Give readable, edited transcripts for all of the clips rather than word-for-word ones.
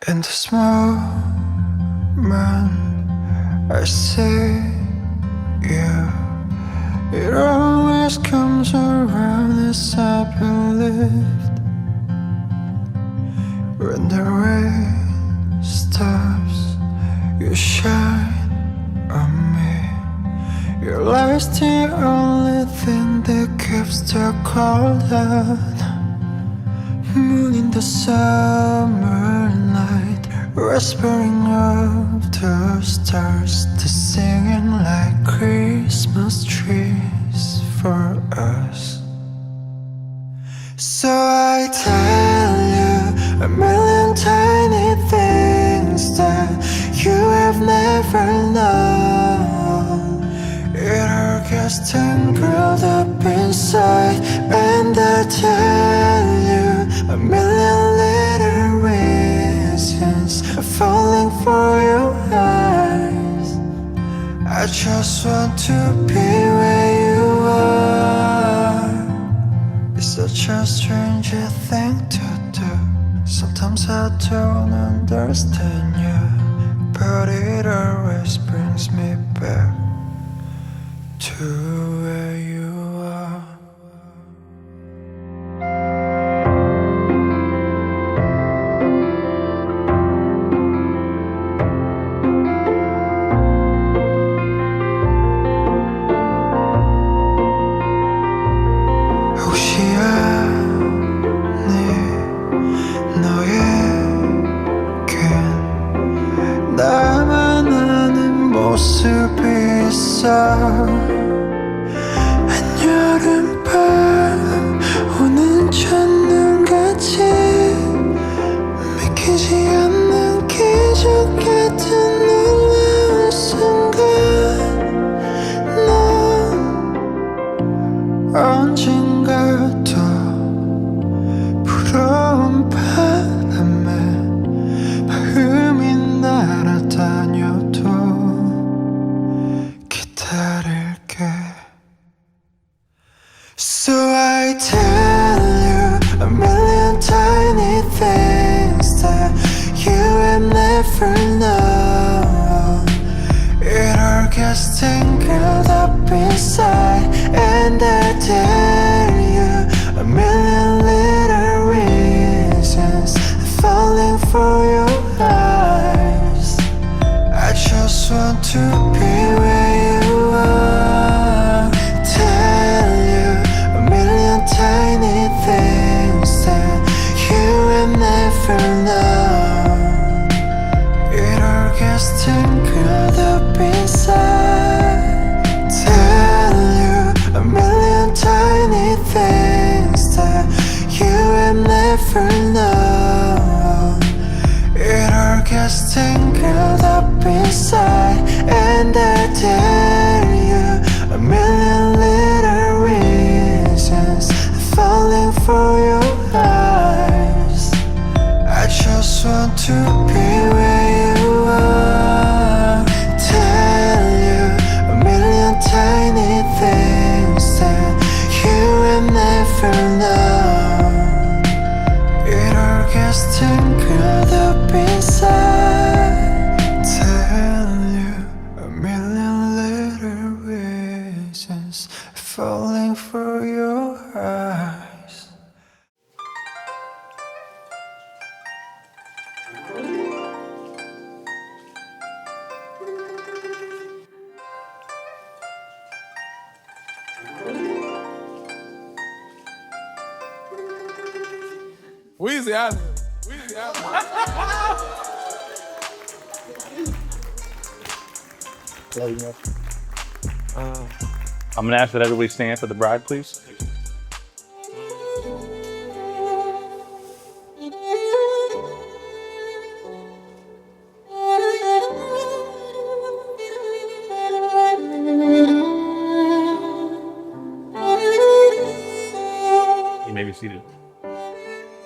In this moment, I see you. It always comes around as I believed. When the rain stops, you shine on me. Your light's the only thing that keeps the cold out. Moon in the summer night, whispering of the stars, to singing like Christmas trees for us. So I tell you a million tiny things that you have never known. It all gets tangled up inside, and I tell you a million little reasons falling for your eyes. I just want to be where you are. It's such a strange thing to do. Sometimes I don't understand you, but it always brings me back to where you are. 혹시 아니 너에겐 나만 아는 모습이 있어. 한여름밤 오는 첫눈같이 믿기지 않는 기적 같은 놀라운 순간, 넌 언젠가 또 부러운 바람에 마음이 날아다녀도 기다릴게. So I tell you a million tiny things that you have never known. It all gets tangled up inside, and I tell you a million little reasons falling for your eyes. I just want to be where you are. Tell you a million tiny things that you have never known. It all gets tangled up inside. Tell you a million tiny things that you have never known. It all gets tangled up inside, and I tell you a million little reasons falling for your eyes. I just want to be where you are. Tell you a million tiny things that you have never known. It all gets tangled up inside. Tell you a million little reasons falling for your eyes. Weezy Island. I'm gonna ask that everybody stand for the bride, please. You may be seated.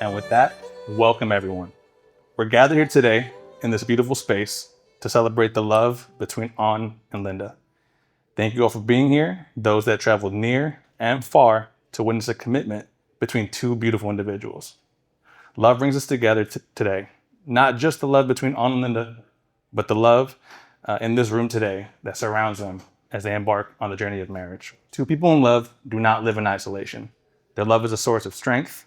And with that, welcome everyone. We're gathered here today in this beautiful space to celebrate the love between An and Linda. Thank you all for being here, those that traveled near and far to witness a commitment between two beautiful individuals. Love brings us together today, not just the love between On and Linda, but the love in this room today that surrounds them as they embark on the journey of marriage. Two people in love do not live in isolation. Their love is a source of strength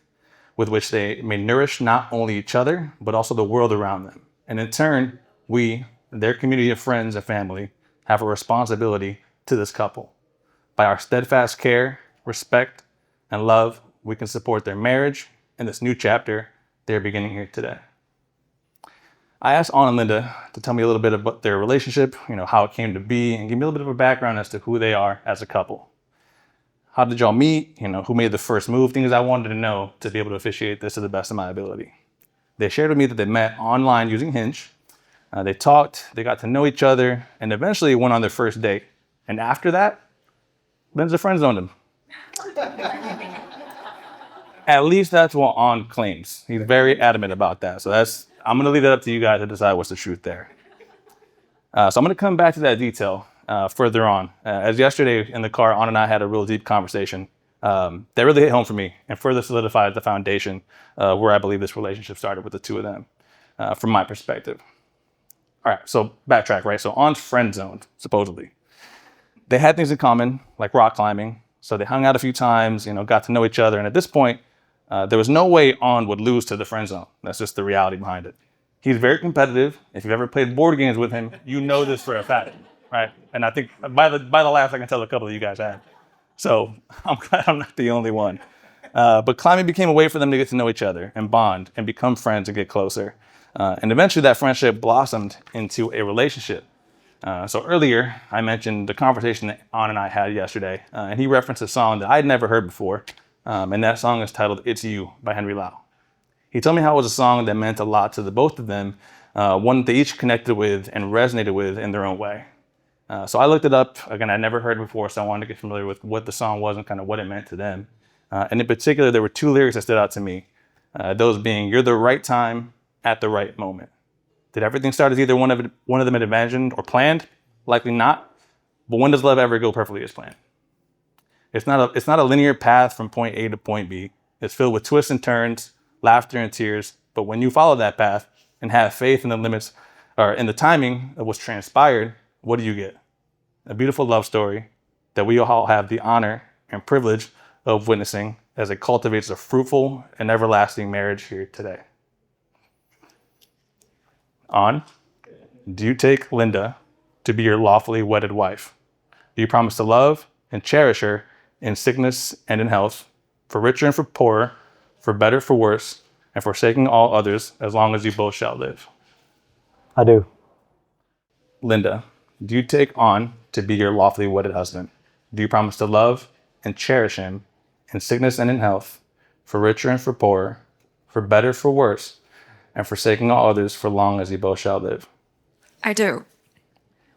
with which they may nourish not only each other, but also the world around them. And in turn, we, their community of friends and family, have a responsibility to this couple. By our steadfast care, respect, and love, we can support their marriage and this new chapter they're beginning here today. I asked Ann and Linda to tell me a little bit about their relationship, how it came to be, and give me a little bit of a background as to who they are as a couple. How did y'all meet? Who made the first move? Things I wanted to know to be able to officiate this to the best of my ability. They shared with me that they met online using Hinge. They talked, they got to know each other, and eventually went on their first date. And after that, Linda's friend zoned him. At least that's what On claims. He's very adamant about that. So I'm going to leave that up to you guys to decide what's the truth there. So I'm going to come back to that detail further on. As yesterday in the car, On and I had a real deep conversation that really hit home for me and further solidified the foundation where I believe this relationship started with the two of them, from my perspective. All right, so backtrack, right? So On's friend zoned, supposedly. They had things in common, like rock climbing. So they hung out a few times, got to know each other. And at this point, there was no way On would lose to the friend zone. That's just the reality behind it. He's very competitive. If you've ever played board games with him, you know this for a fact, right? And I think by the laughs, I can tell a couple of you guys have. So I'm glad I'm not the only one. But climbing became a way for them to get to know each other and bond and become friends and get closer. And eventually that friendship blossomed into a relationship. So earlier, I mentioned the conversation that On and I had yesterday, and he referenced a song that I'd never heard before, and that song is titled It's You by Henry Lau. He told me how it was a song that meant a lot to the both of them, one that they each connected with and resonated with in their own way. So I looked it up. Again, I'd never heard it before, so I wanted to get familiar with what the song was and kind of what it meant to them. And in particular, there were two lyrics that stood out to me, those being, "You're the right time at the right moment." Did everything start as either one of them had imagined or planned? Likely not. But when does love ever go perfectly as planned? It's not a linear path from point A to point B. It's filled with twists and turns, laughter and tears. But when you follow that path and have faith in the limits or in the timing of what's transpired, what do you get? A beautiful love story that we all have the honor and privilege of witnessing as it cultivates a fruitful and everlasting marriage here today. On, do you take Linda to be your lawfully wedded wife? Do you promise to love and cherish her in sickness and in health, for richer and for poorer, for better, for worse, and forsaking all others as long as you both shall live? I do. Linda, do you take On to be your lawfully wedded husband? Do you promise to love and cherish him in sickness and in health, for richer and for poorer, for better, for worse, and forsaking all others for long as you both shall live? I do.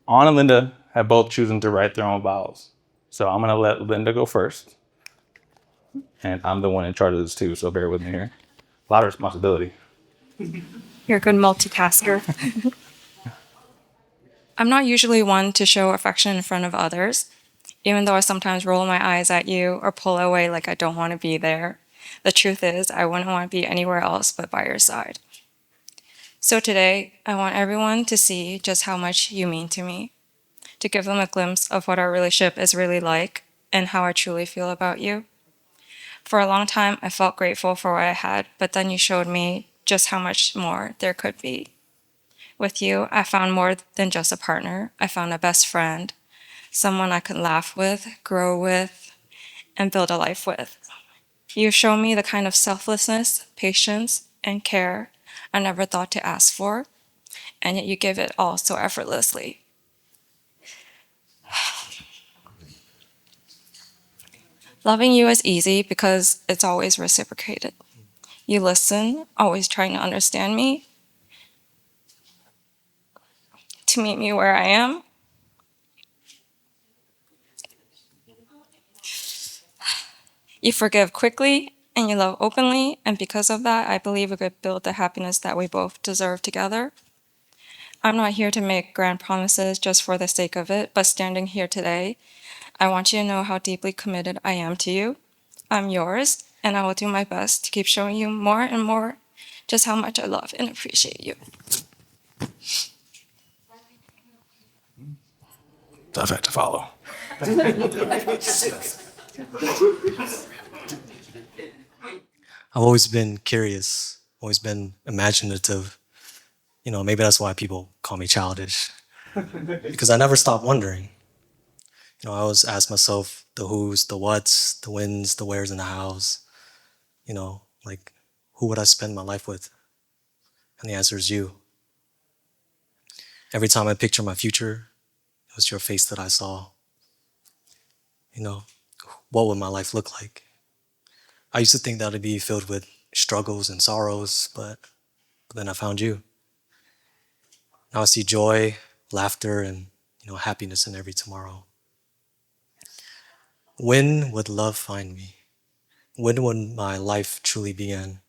On and Linda have both chosen to write their own vows. So I'm going to let Linda go first. And I'm the one in charge of this too, so bear with me here. A lot of responsibility. You're a good multitasker. I'm not usually one to show affection in front of others, even though I sometimes roll my eyes at you or pull away like I don't want to be there. The truth is, I wouldn't want to be anywhere else but by your side. So today, I want everyone to see just how much you mean to me, to give them a glimpse of what our relationship is really like and how I truly feel about you. For a long time, I felt grateful for what I had, but then you showed me just how much more there could be. With you, I found more than just a partner. I found a best friend, someone I could laugh with, grow with, and build a life with. You show me the kind of selflessness, patience, and care I never thought to ask for, and yet you give it all so effortlessly. Loving you is easy because it's always reciprocated. You listen, always trying to understand me, to meet me where I am. You forgive quickly and you love openly, and because of that, I believe we could build the happiness that we both deserve together. I'm not here to make grand promises just for the sake of it, but standing here today, I want you to know how deeply committed I am to you. I'm yours, and I will do my best to keep showing you more and more just how much I love and appreciate you. Tough act to follow. I've always been curious, always been imaginative. Maybe that's why people call me childish. Because I never stop wondering. I always ask myself the who's, the what's, the whens, the where's, and the how's. Like, who would I spend my life with? And the answer is you. Every time I picture my future, it was your face that I saw. What would my life look like? I used to think that it'd be filled with struggles and sorrows, but then I found you. Now I see joy, laughter, and happiness in every tomorrow. When would love find me? When would my life truly begin?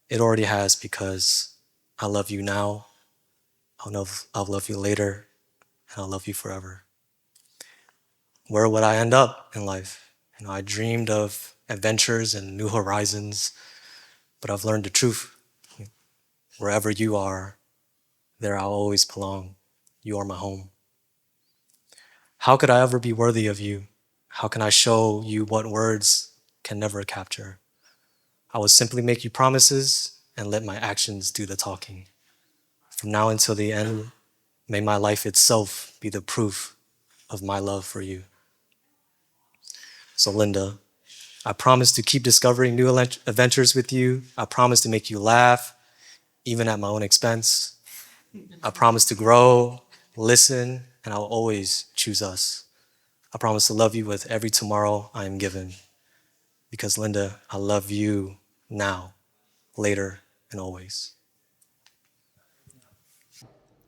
It already has, because I love you now, I'll love you later, and I'll love you forever. Where would I end up in life? I dreamed of adventures and new horizons, but I've learned the truth. Wherever you are, there I'll always belong. You are my home. How could I ever be worthy of you? How can I show you what words can never capture? I will simply make you promises and let my actions do the talking. From now until the end, may my life itself be the proof of my love for you. So Linda, I promise to keep discovering new adventures with you. I promise to make you laugh, even at my own expense. I promise to grow, listen, and I'll always choose us. I promise to love you with every tomorrow I am given. Because Linda, I love you now, later, and always.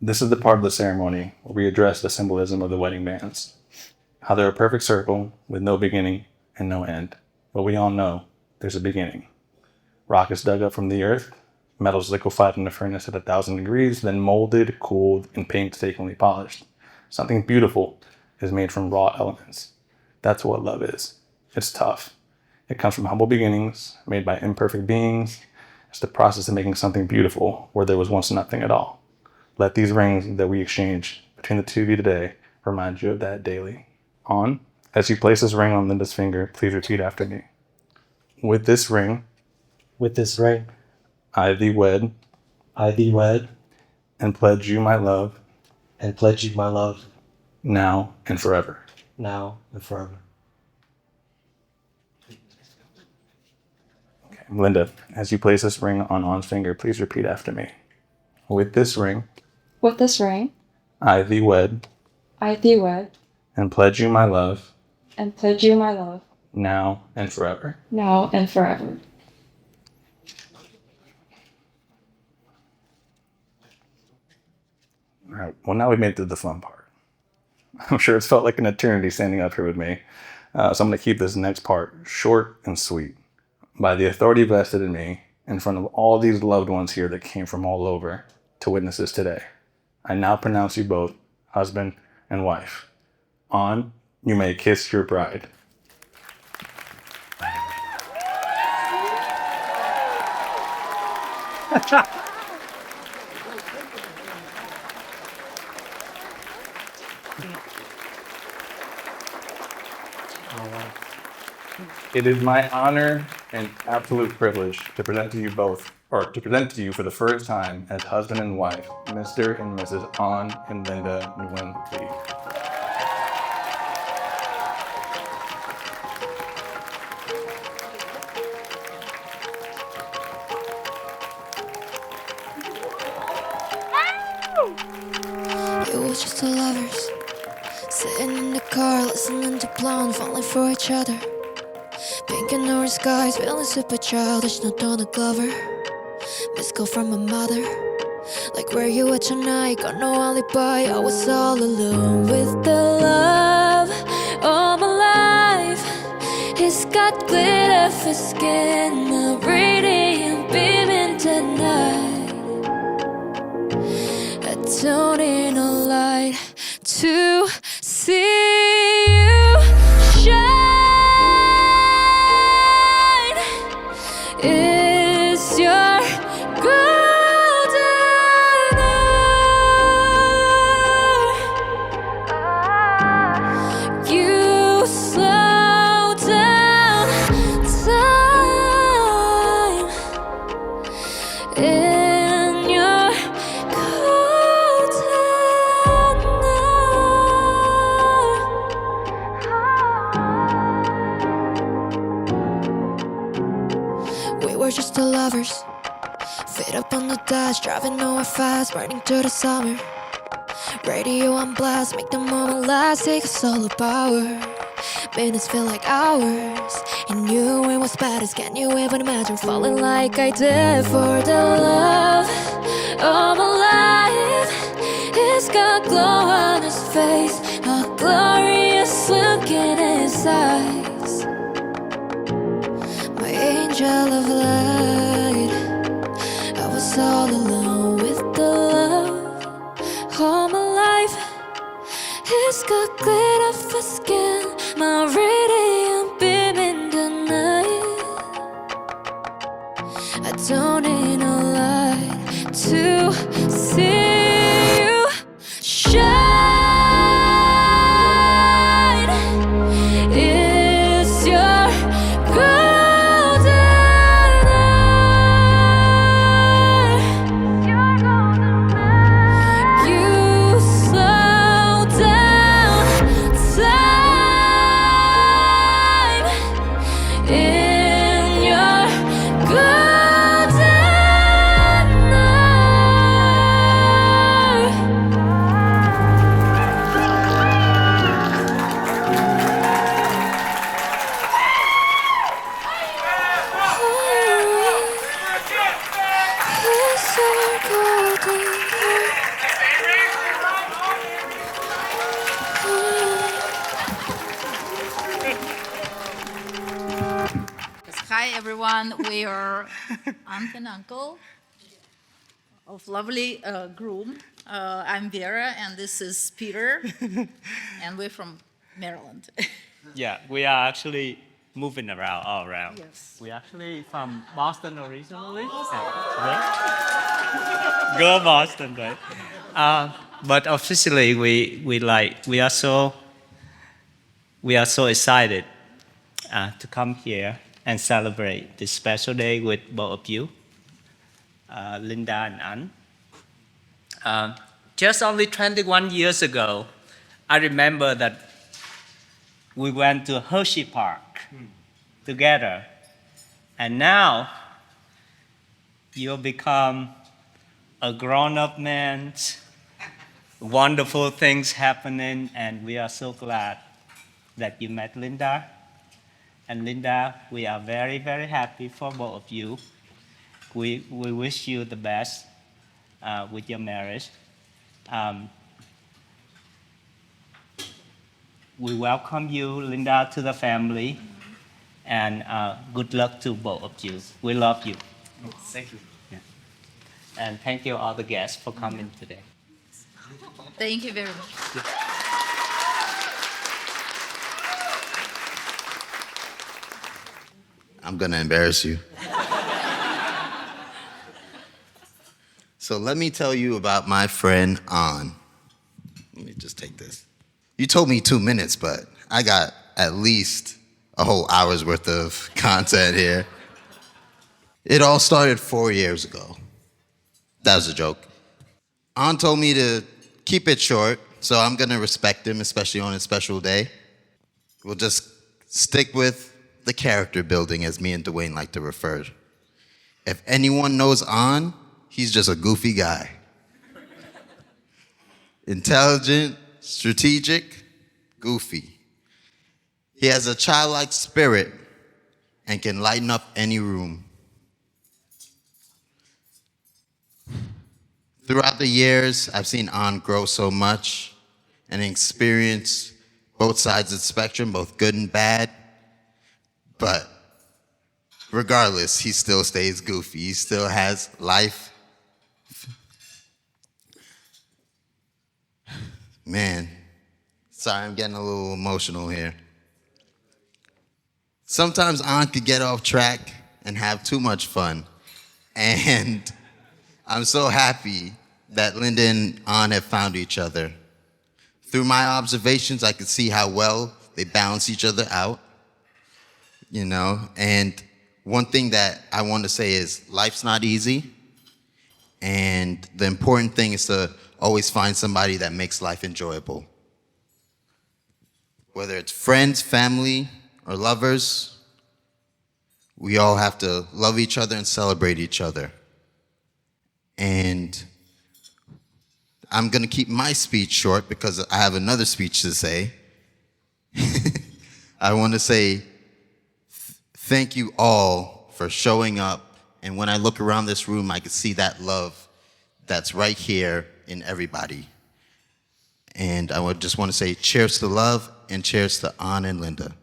This is the part of the ceremony where we address the symbolism of the wedding bands. How they're a perfect circle with no beginning and no end. But we all know there's a beginning. Rock is dug up from the earth, metal is liquefied in the furnace at 1,000 degrees, then molded, cooled, and painstakingly polished. Something beautiful is made from raw elements. That's what love is. It's tough. It comes from humble beginnings, made by imperfect beings. It's the process of making something beautiful where there was once nothing at all. Let these rings that we exchange between the two of you today remind you of that daily. On, as you place this ring on Linda's finger, please repeat after me. With this ring, I thee wed, and pledge you my love, now and forever. now and forever. Okay. Linda, as you place this ring on On's finger, please repeat after me. With this ring, I thee wed, and pledge you my love, now and forever. now and forever. All right. Well, now we've made it to the fun part. I'm sure it's felt like an eternity standing up here with me. So I'm going to keep this next part short and sweet. By the authority vested in me, in front of all these loved ones here that came from all over to witness this today, I now pronounce you both husband and wife. On, you may kiss your bride. It is my honor and absolute privilege to present to you both, or to present to you for the first time as husband and wife, Mr. and Mrs. On and Linda Nguyen Lee. It was just two lovers sitting in the car, listening to Blonde, falling for each other. Pink and orange skies, feeling super childish, no Donald Glover. Missed call from my mother, like where you at tonight? Got no alibi, I was all alone with the love all my life. He's got glitter for skin, a radiant beaming tonight. I don't need no light to see you shine. Is your lovers. Feet up on the dash, driving nowhere fast, burning through the summer. Radio on blast, make the moment last, take us all the power. Minutes feel like hours, and you ain't what's baddest. Can you even imagine falling like I did for the love of my life? He's got glow on his face, a glorious look in his eyes. My angel of light, I was all alone with the love all my life. He's got glitter for skin, my radiant beam in the night. I don't need no light to see you shine. It's your golden hour. You slow down time in your golden Hi everyone, we are aunt and uncle of lovely groom. I'm Vera and this is Peter, and we're from Maryland. Yeah, we are actually moving around all around. Yes. We actually from Boston originally. Right? Go Boston, right? But officially, we are so excited to come here and celebrate this special day with both of you, Linda and Ann. Just only 21 years ago, I remember that we went to Hershey Park together. And now you've become a grown-up man, wonderful things happening, and we are so glad that you met Linda. And Linda, we are very, very happy for both of you. We wish you the best with your marriage. We welcome you, Linda, to the family, and good luck to both of you. We love you. Thank you. Yeah. And thank you all the guests for coming today. Thank you very much. I'm gonna embarrass you. So let me tell you about my friend An. Let me just take this. You told me 2 minutes, but I got at least a whole hour's worth of content here. It all started 4 years ago. That was a joke. An told me to keep it short, so I'm gonna respect him, especially on a special day. We'll just stick with the character building, as me and Dwayne like to refer. If anyone knows An, he's just a goofy guy. Intelligent, strategic, goofy. He has a childlike spirit and can lighten up any room. Throughout the years, I've seen An grow so much and experience both sides of the spectrum, both good and bad. But regardless, he still stays goofy. He still has life. Man, sorry, I'm getting a little emotional here. Sometimes An could get off track and have too much fun. And I'm so happy that Linda and An have found each other. Through my observations, I could see how well they balance each other out. You know, and one thing that I want to say is life's not easy. And the important thing is to always find somebody that makes life enjoyable. Whether it's friends, family, or lovers, we all have to love each other and celebrate each other. And I'm going to keep my speech short because I have another speech to say. I want to say thank you all for showing up. And when I look around this room, I can see that love that's right here in everybody. And I would just want to say cheers to love and cheers to Ann and Linda.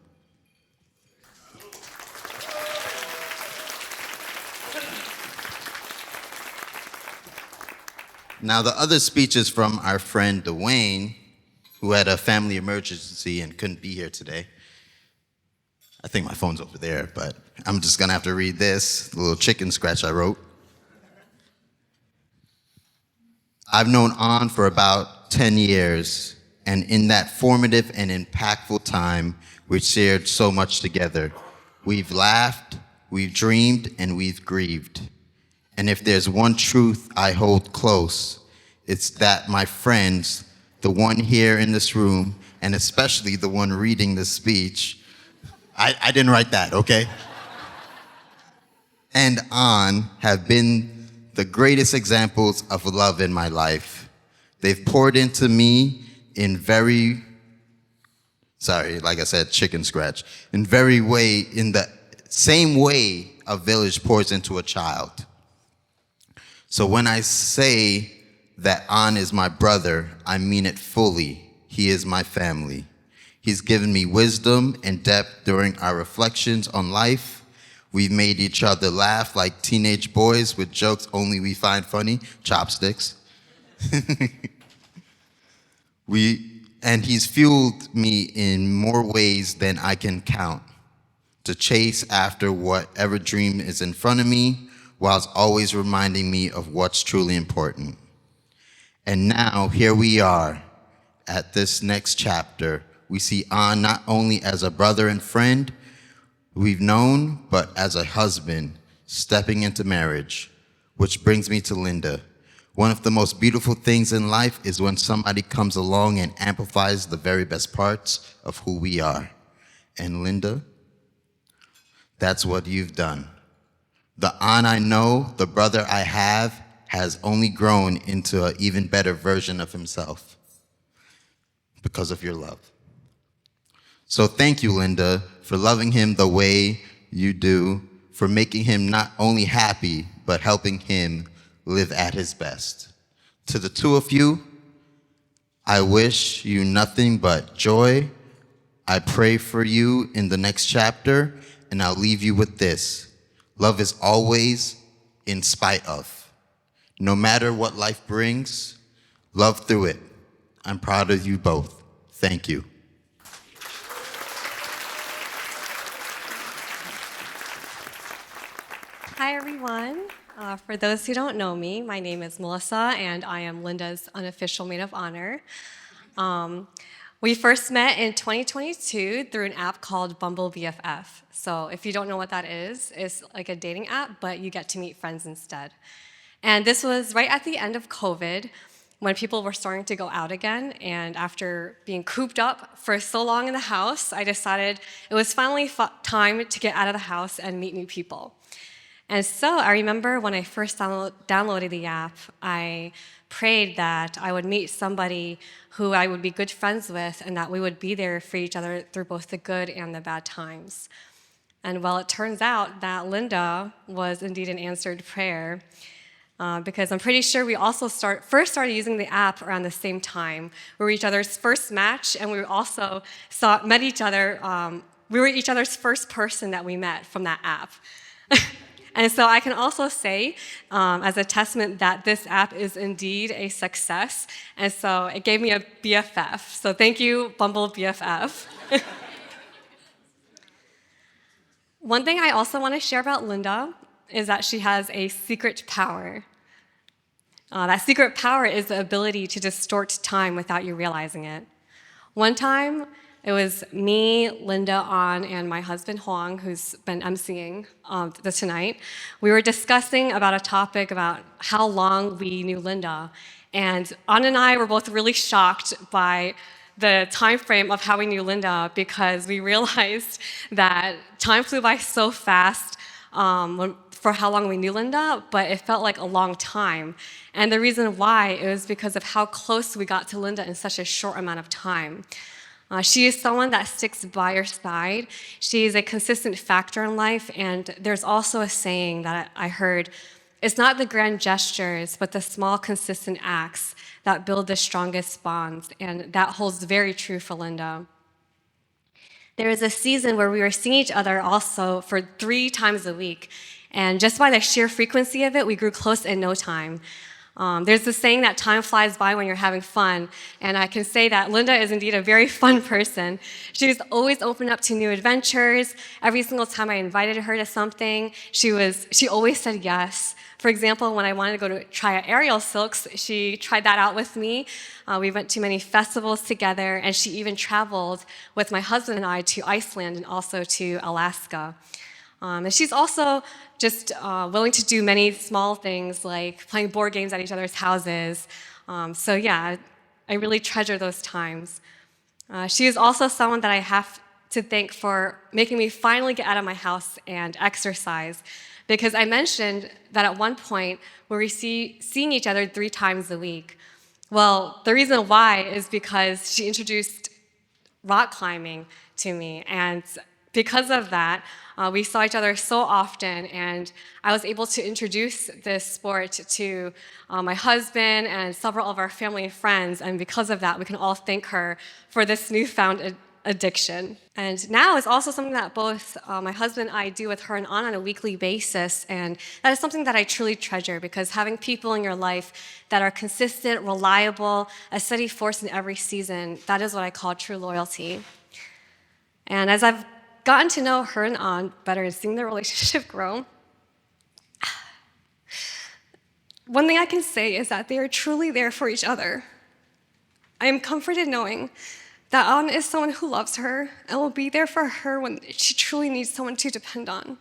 Now, the other speech is from our friend Dwayne, who had a family emergency and couldn't be here today. I think my phone's over there, but I'm just gonna have to read this little chicken scratch I wrote. I've known Ann for about 10 years, and in that formative and impactful time, we shared so much together. We've laughed, we've dreamed, and we've grieved. And if there's one truth I hold close, it's that my friends, the one here in this room, and especially the one reading this speech, I didn't write that, okay? And Ann have been the greatest examples of love in my life. They've poured into me in like I said, chicken scratch, in the same way a village pours into a child. So when I say that Ann is my brother, I mean it fully. He is my family. He's given me wisdom and depth during our reflections on life. We've made each other laugh like teenage boys with jokes only we find funny, chopsticks. And he's fueled me in more ways than I can count to chase after whatever dream is in front of me, whilst always reminding me of what's truly important. And now, here we are at this next chapter. We see Ann not only as a brother and friend we've known, but as a husband stepping into marriage, which brings me to Linda. One of the most beautiful things in life is when somebody comes along and amplifies the very best parts of who we are. And Linda, that's what you've done. The Ann I know, the brother I have, has only grown into an even better version of himself because of your love. So thank you, Linda, for loving him the way you do, for making him not only happy, but helping him live at his best. To the two of you, I wish you nothing but joy. I pray for you in the next chapter, and I'll leave you with this. Love is always in spite of. No matter what life brings, love through it. I'm proud of you both. Thank you. Hi, everyone. For those who don't know me, my name is Melissa, and I am Linda's unofficial maid of honor. We first met in 2022 through an app called Bumble BFF. So if you don't know what that is, it's like a dating app, but you get to meet friends instead. And this was right at the end of COVID, when people were starting to go out again. And after being cooped up for so long in the house, I decided it was finally time to get out of the house and meet new people. And so I remember when I first downloaded the app, I prayed that I would meet somebody who I would be good friends with and that we would be there for each other through both the good and the bad times. And well, it turns out that Linda was indeed an answered prayer, because I'm pretty sure we also first started using the app around the same time. We were each other's first match, and we also met each other. We were each other's first person that we met from that app. And so I can also say, as a testament, that this app is indeed a success. And so it gave me a BFF. So thank you, Bumble BFF. One thing I also want to share about Linda is that she has a secret power. That secret power is the ability to distort time without you realizing it. One time, it was me, Linda, An, and my husband, Huang, who's been emceeing tonight. We were discussing about a topic about how long we knew Linda. And An and I were both really shocked by the time frame of how we knew Linda because we realized that time flew by so fast for how long we knew Linda, but it felt like a long time. And the reason why it was because of how close we got to Linda in such a short amount of time. She is someone that sticks by your side. She is a consistent factor in life, and there's also a saying that I heard, it's not the grand gestures, but the small, consistent acts that build the strongest bonds, and that holds very true for Linda. There was a season where we were seeing each other also for 3 times a week, and just by the sheer frequency of it, we grew close in no time. There's this saying that time flies by when you're having fun, and I can say that Linda is indeed a very fun person. She's always open up to new adventures. Every single time I invited her to something, she always said yes. For example, when I wanted to go to try aerial silks, she tried that out with me. We went to many festivals together, and she even traveled with my husband and I to Iceland and also to Alaska. And she's also just willing to do many small things like playing board games at each other's houses. So yeah, I really treasure those times. She is also someone that I have to thank for making me finally get out of my house and exercise. Because I mentioned that at one point we were seeing each other 3 times a week. Well, the reason why is because she introduced rock climbing to me. And because of that, we saw each other so often, and I was able to introduce this sport to my husband and several of our family and friends, and because of that, we can all thank her for this newfound addiction. And now it's also something that both my husband and I do with her and on a weekly basis, and that is something that I truly treasure, because having people in your life that are consistent, reliable, a steady force in every season, that is what I call true loyalty. And as I've gotten to know her and An better and seeing their relationship grow, one thing I can say is that they are truly there for each other. I am comforted knowing that An is someone who loves her and will be there for her when she truly needs someone to depend on.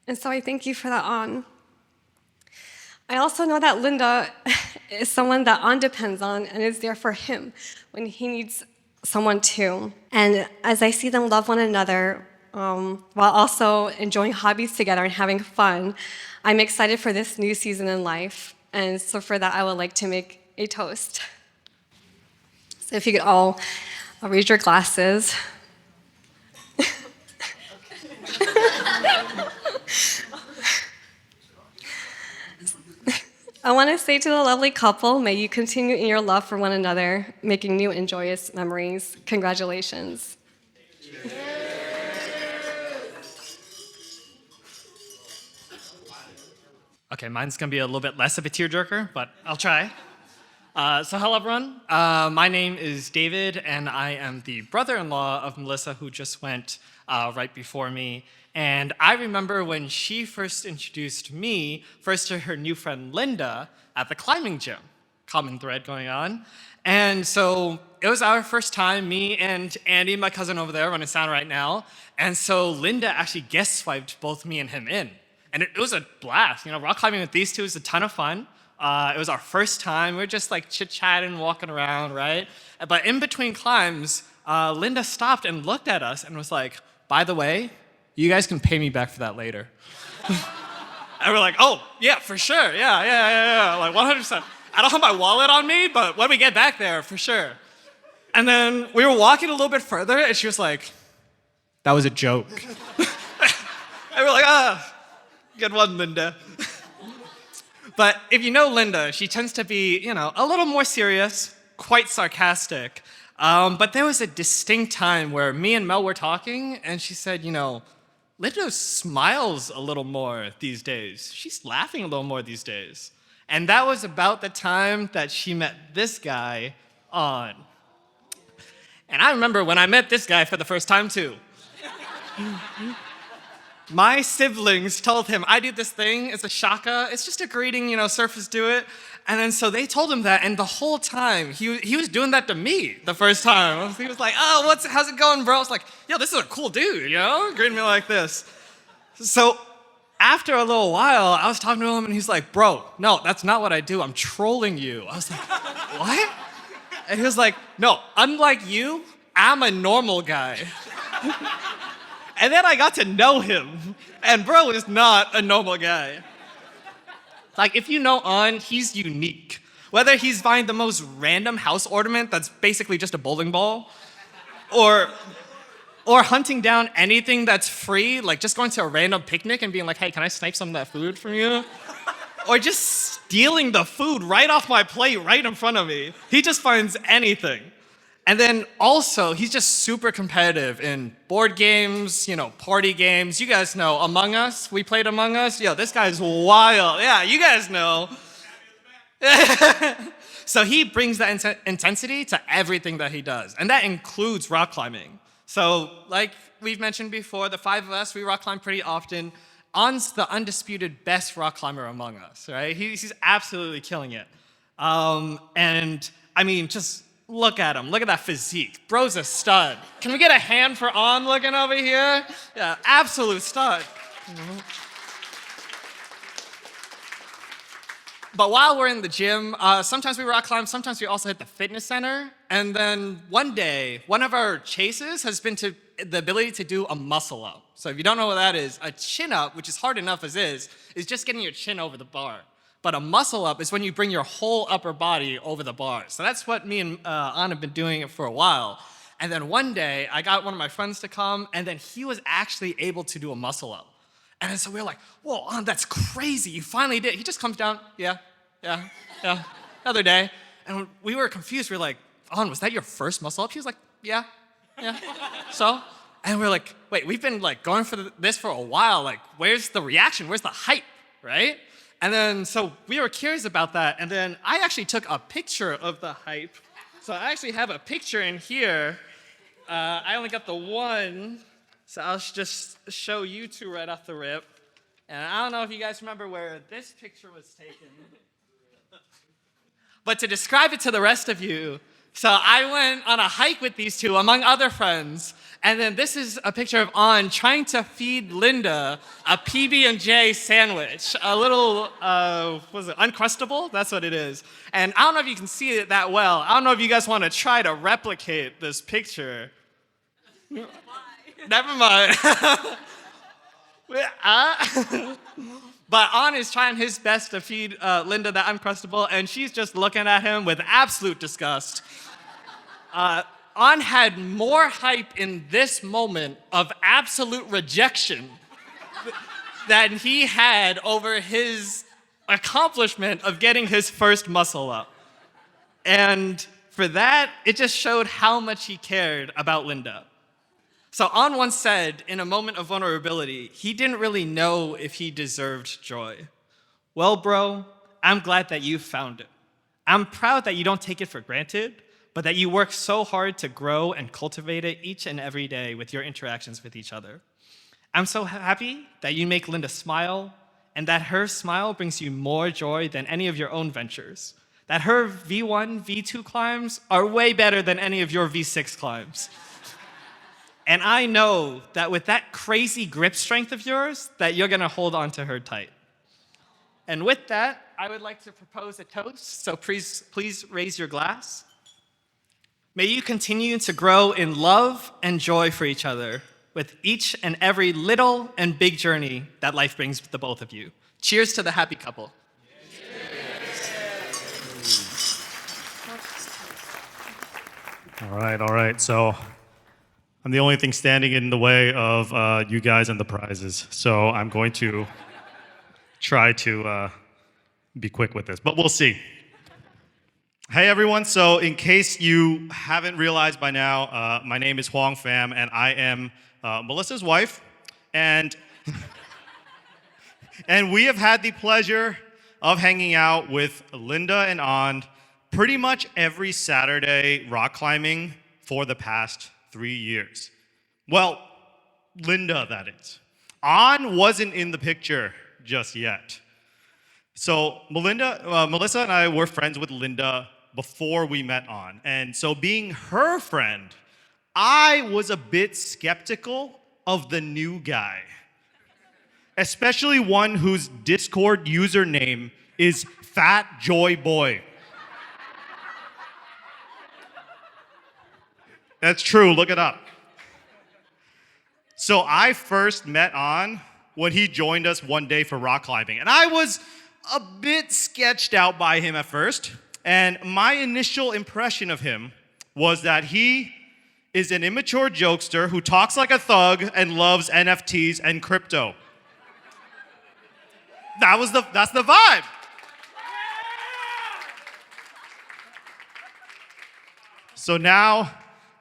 And so I thank you for that, An. I also know that Linda is someone that An depends on and is there for him when he needs someone too. And as I see them love one another, while also enjoying hobbies together and having fun, I'm excited for this new season in life. And so for that, I would like to make a toast. So if you could all raise your glasses. I want to say to the lovely couple, may you continue in your love for one another, making new and joyous memories. Congratulations. Okay, mine's gonna be a little bit less of a tearjerker, but I'll try. So hello everyone, my name is David, and I am the brother-in-law of Melissa, who just went right before me. And I remember when she first introduced me, first to her new friend Linda at the climbing gym. Common thread going on. And so it was our first time, me and Andy, my cousin over there, running sound right now. And so Linda actually guest swiped both me and him in. And it was a blast. You know, rock climbing with these two is a ton of fun. It was our first time. We were just like chit-chatting, walking around, right? But in between climbs, Linda stopped and looked at us and was like, by the way, you guys can pay me back for that later. And we're like, oh, yeah, for sure. Yeah. Like 100%. I don't have my wallet on me, but when we get back there, for sure. And then we were walking a little bit further, and she was like, that was a joke. And we're like, good one, Linda. But if you know Linda, she tends to be, you know, a little more serious, quite sarcastic. But there was a distinct time where me and Mel were talking, and she said, you know, Linda smiles a little more these days. She's laughing a little more these days. And that was about the time that she met this guy, An. And I remember when I met this guy for the first time too. My siblings told him, I do this thing, it's a shaka, it's just a greeting, you know, surfers do it. And then so they told him that, and the whole time, he was doing that to me the first time. He was like, oh, how's it going, bro? I was like, yo, this is a cool dude, you know, greeting me like this. So after a little while, I was talking to him, and he's like, bro, no, that's not what I do, I'm trolling you. I was like, what? And he was like, no, unlike you, I'm a normal guy. And then I got to know him, and bro is not a normal guy. Like, if you know On, he's unique. Whether he's buying the most random house ornament that's basically just a bowling ball, or hunting down anything that's free, like just going to a random picnic and being like, hey, can I snipe some of that food from you? Or just stealing the food right off my plate right in front of me. He just finds anything. And then also, he's just super competitive in board games, party games. You guys know Among Us. We played Among Us. Yo, this guy's wild. Yeah, you guys know. So he brings that intensity to everything that he does. And that includes rock climbing. So like we've mentioned before, the 5 of us, we rock climb pretty often. On's the undisputed best rock climber among us, right? He's absolutely killing it. And I mean, just look at him. Look at that physique. Bro's a stud. Can we get a hand for On looking over here? Yeah, absolute stud. But while we're in the gym, sometimes we rock climb, sometimes we also hit the fitness center. And then one day, one of our chases has been to the ability to do a muscle up. So if you don't know what that is, a chin up, which is hard enough as is just getting your chin over the bar. But a muscle up is when you bring your whole upper body over the bar. So that's what me and An have been doing for a while. And then one day, I got one of my friends to come, and then he was actually able to do a muscle up. And so we were like, whoa, An, that's crazy. You finally did. He just comes down, yeah, another day. And we were confused. We were like, An, was that your first muscle up? He was like, yeah. So? And we're like, wait, we've been like going for this for a while. Like, where's the reaction? Where's the hype, right? And then, so we were curious about that. And then I actually took a picture of the hype. So I actually have a picture in here. I only got the one. So I'll just show you two right off the rip. And I don't know if you guys remember where this picture was taken. But to describe it to the rest of you, so I went on a hike with these two, among other friends. And then this is a picture of On trying to feed Linda a PB&J sandwich. A little, was it Uncrustable? That's what it is. And I don't know if you can see it that well. I don't know if you guys want to try to replicate this picture. Never mind. But On is trying his best to feed Linda that Uncrustable, and she's just looking at him with absolute disgust. On had more hype in this moment of absolute rejection than he had over his accomplishment of getting his first muscle up. And for that, it just showed how much he cared about Linda. So On once said, in a moment of vulnerability, he didn't really know if he deserved joy. Well, bro, I'm glad that you found it. I'm proud that you don't take it for granted, but that you work so hard to grow and cultivate it each and every day with your interactions with each other. I'm so happy that you make Linda smile, and that her smile brings you more joy than any of your own ventures. That her V1, V2 climbs are way better than any of your V6 climbs. And I know that with that crazy grip strength of yours, that you're gonna hold on to her tight. And with that, I would like to propose a toast, so please raise your glass. May you continue to grow in love and joy for each other with each and every little and big journey that life brings the both of you. Cheers to the happy couple. All right. So I'm the only thing standing in the way of you guys and the prizes. So I'm going to try to be quick with this, but we'll see. Hey everyone, so in case you haven't realized by now, my name is Huang Pham and I am Melissa's wife. And we have had the pleasure of hanging out with Linda and An pretty much every Saturday rock climbing for the past 3 years. Well, Linda, that is. An wasn't in the picture just yet. So Melissa and I were friends with Linda before we met An. And so being her friend, I was a bit skeptical of the new guy, especially one whose Discord username is Fat Joy Boy. That's true, look it up. So I first met On when he joined us one day for rock climbing. And I was a bit sketched out by him at first. And my initial impression of him was that he is an immature jokester who talks like a thug and loves NFTs and crypto. That's the vibe. So now,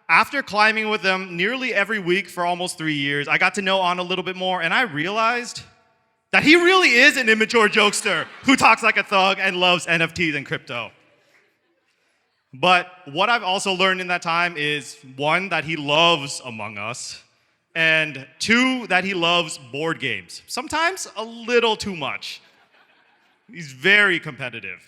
after climbing with them nearly every week for almost 3 years, I got to know On a little bit more, and I realized that he really is an immature jokester who talks like a thug and loves NFTs and crypto. But what I've also learned in that time is, one, that he loves Among Us, and two, that he loves board games. Sometimes a little too much. He's very competitive.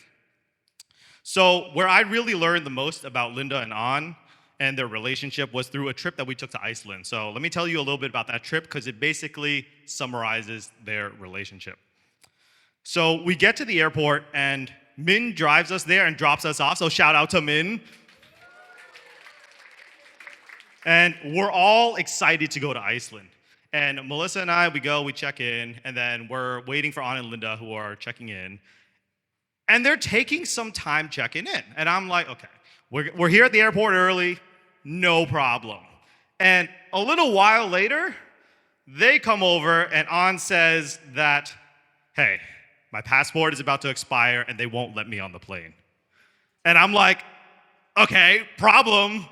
So where I really learned the most about Linda and On and their relationship was through a trip that we took to Iceland. So let me tell you a little bit about that trip because it basically summarizes their relationship. So we get to the airport and Min drives us there and drops us off. So shout out to Min. And we're all excited to go to Iceland. And Melissa and I, we check in, and then we're waiting for On and Linda who are checking in. And they're taking some time checking in. And I'm like, okay, we're here at the airport early, no problem. And a little while later, they come over and On says that, hey, my passport is about to expire and they won't let me on the plane. And I'm like, okay, problem.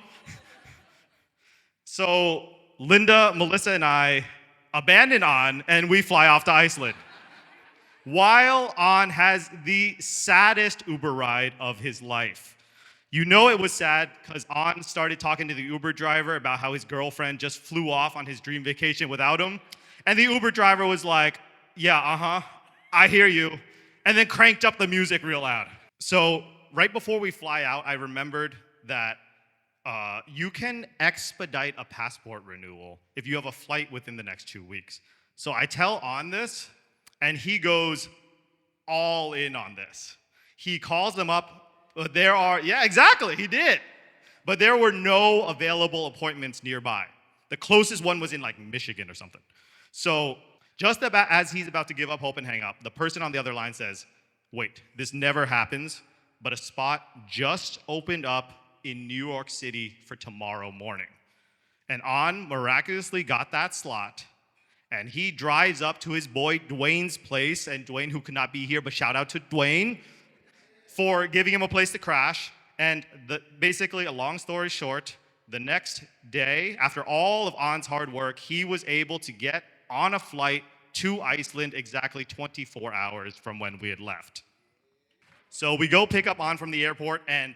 So Linda, Melissa, and I abandon On and we fly off to Iceland. While On has the saddest Uber ride of his life. You know it was sad because On started talking to the Uber driver about how his girlfriend just flew off on his dream vacation without him. And the Uber driver was like, yeah, I hear you. And then cranked up the music real loud. So right before we fly out, I remembered that you can expedite a passport renewal if you have a flight within the next 2 weeks. So I tell On this, and he goes all in on this. He calls them up, but exactly, he did. But there were no available appointments nearby. The closest one was in like Michigan or something. So just about as he's about to give up hope and hang up, the person on the other line says, wait, this never happens, but a spot just opened up in New York City for tomorrow morning. And On miraculously got that slot. And he drives up to his boy Dwayne's place, and Dwayne, who could not be here, but shout out to Dwayne for giving him a place to crash. And basically, a long story short, the next day, after all of On's hard work, he was able to get on a flight to Iceland exactly 24 hours from when we had left. So we go pick up On from the airport, and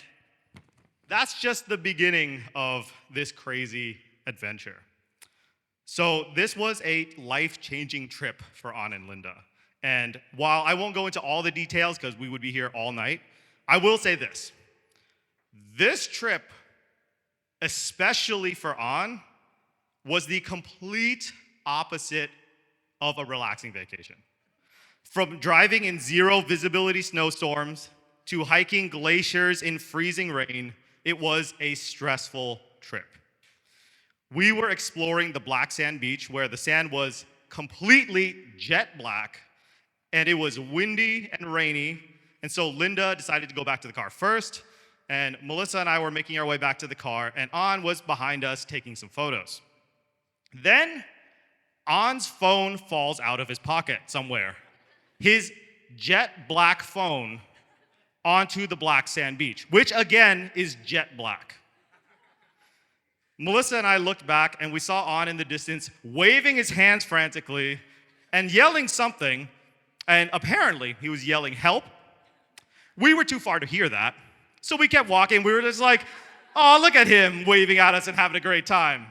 that's just the beginning of this crazy adventure. So this was a life-changing trip for On and Linda. And while I won't go into all the details because we would be here all night, I will say this. This trip, especially for On, was the complete opposite of a relaxing vacation. From driving in zero visibility snowstorms to hiking glaciers in freezing rain, it was a stressful trip. We were exploring the black sand beach where the sand was completely jet black and it was windy and rainy. And so Linda decided to go back to the car first, and Melissa and I were making our way back to the car, and On was behind us taking some photos. Then On's phone falls out of his pocket somewhere. His jet black phone onto the black sand beach, which again is jet black. Melissa and I looked back and we saw On in the distance waving his hands frantically and yelling something, and apparently he was yelling help. We were too far to hear that, so we kept walking. We were just like, oh, look at him waving at us and having a great time.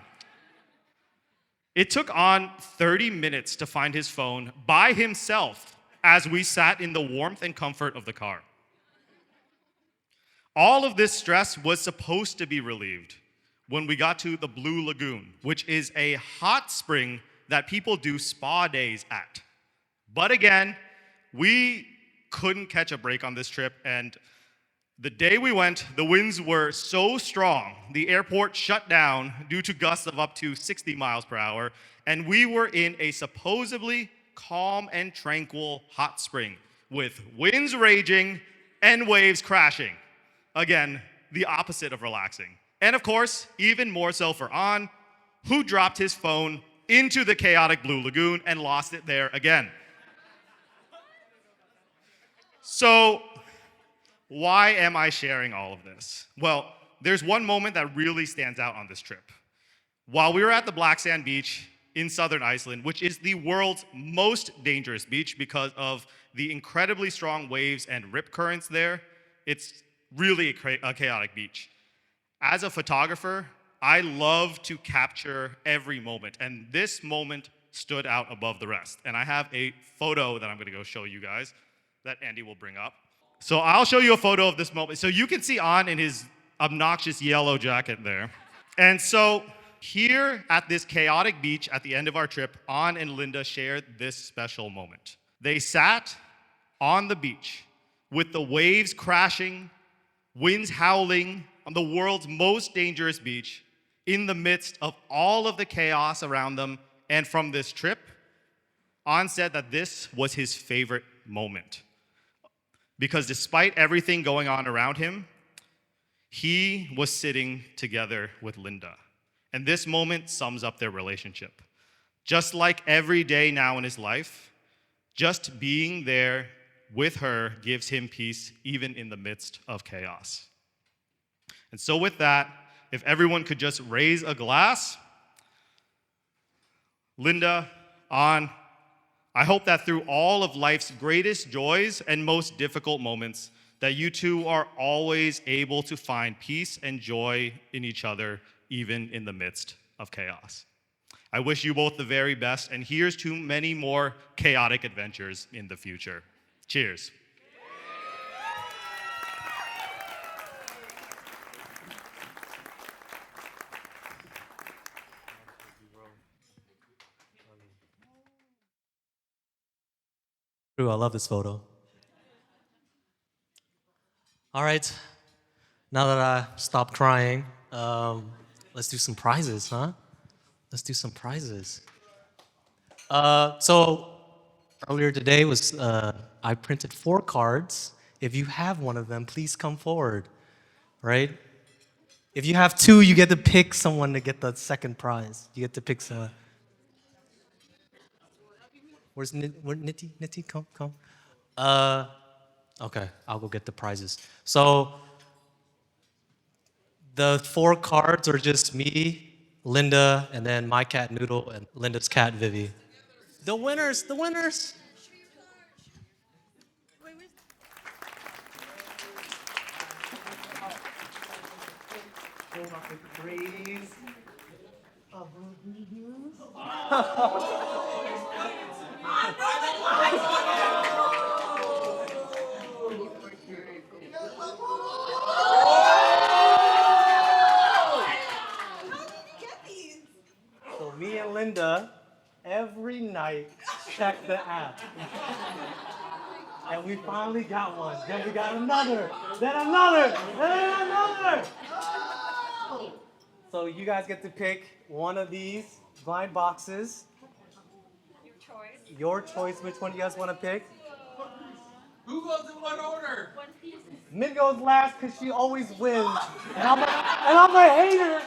It took On 30 minutes to find his phone by himself as we sat in the warmth and comfort of the car. All of this stress was supposed to be relieved when we got to the Blue Lagoon, which is a hot spring that people do spa days at. But again, we couldn't catch a break on this trip, and The day we went, the winds were so strong, the airport shut down due to gusts of up to 60 miles per hour, and we were in a supposedly calm and tranquil hot spring with winds raging and waves crashing. Again, the opposite of relaxing. And of course, even more so for An, who dropped his phone into the chaotic blue lagoon and lost it there again. So, why am I sharing all of this? Well, there's one moment that really stands out on this trip. While we were at the Black Sand Beach in southern Iceland, which is the world's most dangerous beach because of the incredibly strong waves and rip currents there, it's really a chaotic beach. As a photographer, I love to capture every moment, and this moment stood out above the rest. And I have a photo that I'm gonna go show you guys that Andy will bring up. So I'll show you a photo of this moment. So you can see An in his obnoxious yellow jacket there. And so here at this chaotic beach at the end of our trip, An and Linda shared this special moment. They sat on the beach with the waves crashing, winds howling on the world's most dangerous beach in the midst of all of the chaos around them. And from this trip, An said that this was his favorite moment. Because despite everything going on around him, he was sitting together with Linda. And this moment sums up their relationship. Just like every day now in his life, just being there with her gives him peace even in the midst of chaos. And so with that, if everyone could just raise a glass. Linda, An, I hope that through all of life's greatest joys and most difficult moments, that you two are always able to find peace and joy in each other, even in the midst of chaos. I wish you both the very best, and here's to many more chaotic adventures in the future. Cheers. True, I love this photo. All right, now that I stopped crying, let's do some prizes, huh? Let's do some prizes. So earlier today was I printed 4 cards. If you have one of them, please come forward, right? If you have 2, you get to pick someone to get the second prize. You get to pick someone. Where's Nitty? Nitty, come. Okay, I'll go get the prizes. So the 4 cards are just me, Linda, and then my cat Noodle, and Linda's cat Vivi. The winners. So me and Linda, every night, check the app. And we finally got one. Then we got another. Then another. So you guys get to pick one of these blind boxes. Your choice. Which one do you guys want to pick? Who goes in what order? Min goes last because she always wins. And I'm a hater.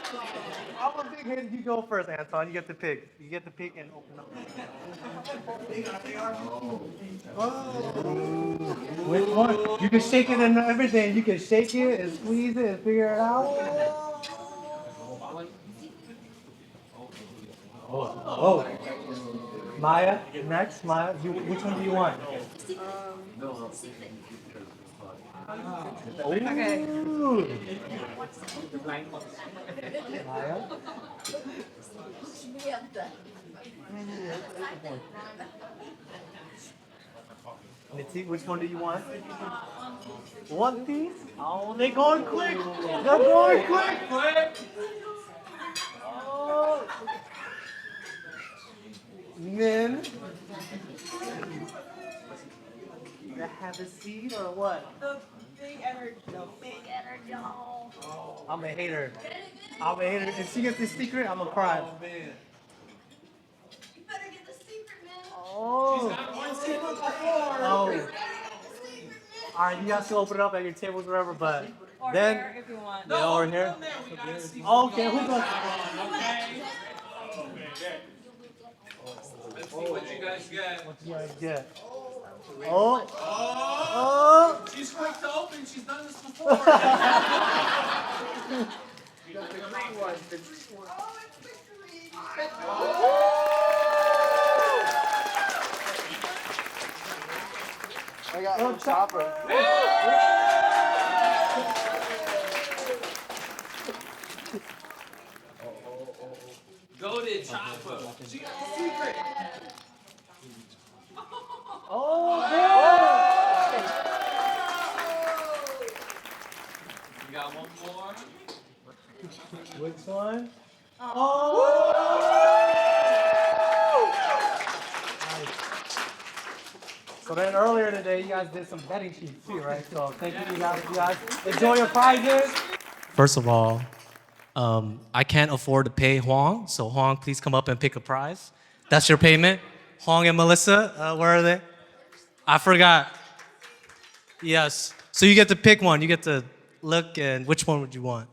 I'm a big hater. You go first, Anton. You get to pick. You get to pick and open up. Which one? You can shake it and everything. You can shake it and squeeze it and figure it out. Oh. Maya, next. Maya, which one do you want? Okay. Maya? Mitzi, which one do you want? One piece? Oh, they're going quick! They're going quick! Oh. Min? You have a seat or what? I'm a hater. I'm a hater. If she gets this secret, I'm gonna cry. Oh, man. You better get the secret, man. Oh. She's got one secret before. Oh. All right, you guys can open it up at your tables, wherever. But Or then, here if you want. yeah, over here. We gotta see Okay, who's going? okay? Let's see what you guys get. What you guys get? Oh. Oh. She's quick to open. She's done this before. I got a chopper. Goated chopper. She got the secret. Oh. You got one more. Which one? So then earlier today, you guys did some betting sheets too, right? So thank you guys. You guys enjoy your prizes. First of all, I can't afford to pay Huang, so Huang, please come up and pick a prize. That's your payment. Huang and Melissa, where are they? I forgot. Yes. So you get to pick one. You get to look, and which one would you want?